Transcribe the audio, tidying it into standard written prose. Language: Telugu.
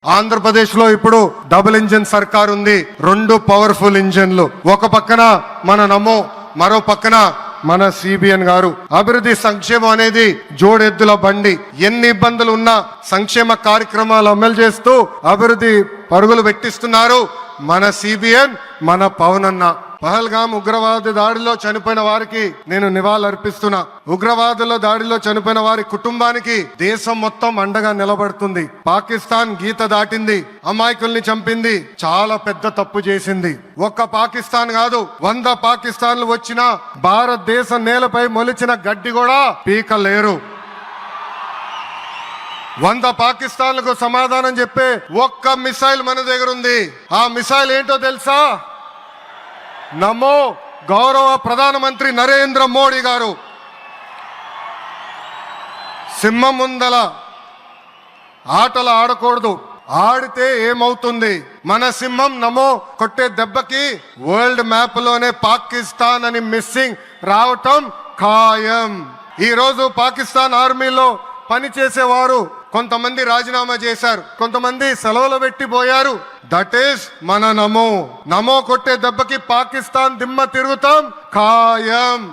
ఆంధ్రప్రదేశ్ లో ఇప్పుడు డబుల్ ఇంజిన్ సర్కార్ ఉంది. 2 పవర్ఫుల్ ఇంజిన్లు. ఒక పక్కన మన నమో, మరో పక్కన మన సిబిఎన్ గారు. అభివృద్ధి సంక్షేమం అనేది జోడెద్దుల బండి. ఎన్ని ఇబ్బందులు ఉన్నా సంక్షేమ కార్యక్రమాలు అమలు చేస్తూ అభివృద్ధి పరుగులు పెట్టిస్తున్నారు మన సిబిఎన్, మన పవన్ అన్న. పహల్గాం ఉగ్రవాద దాడిలో చనిపోయిన వారికి నేను నివాళులర్పిస్తున్నా. ఉగ్రవాదుల దాడిలో చనిపోయిన వారి కుటుంబానికి దేశం మొత్తం అండగా నిలబడుతుంది. పాకిస్తాన్ గీత దాటింది, అమాయకుల్ని చంపింది, చాలా పెద్ద తప్పు చేసింది. ఒక్క పాకిస్తాన్ కాదు, 100 పాకిస్తాన్లు వచ్చినా భారతదేశం నేలపై మొలిచిన గడ్డి కూడా పీకలేరు. 100 పాకిస్తాన్లకు సమాధానం చెప్పే ఒక్క మిసైల్ మన దగ్గర ఉంది. ఆ మిసైల్ ఏంటో తెలుసా? నమో గౌరవ ప్రధానమంత్రి నరేంద్ర మోడీ గారు. సింహం ముందల ఆటలు ఆడకూడదు, ఆడితే ఏమవుతుంది? మన సింహం నమో కొట్టే దెబ్బకి వరల్డ్ మ్యాప్ లోనే పాకిస్తాన్ అని మిస్సింగ్ రావటం ఖాయం. ఈ రోజు పాకిస్తాన్ ఆర్మీలో పనిచేసేవారు కొంతమంది రాజీనామా చేశారు, కొంతమంది సెలవులు పెట్టిపోయారు. దట్ ఈస్ మన నమో. నమో కొట్టే దెబ్బకి పాకిస్తాన్ దిమ్మ తిరుగుతాం ఖాయం.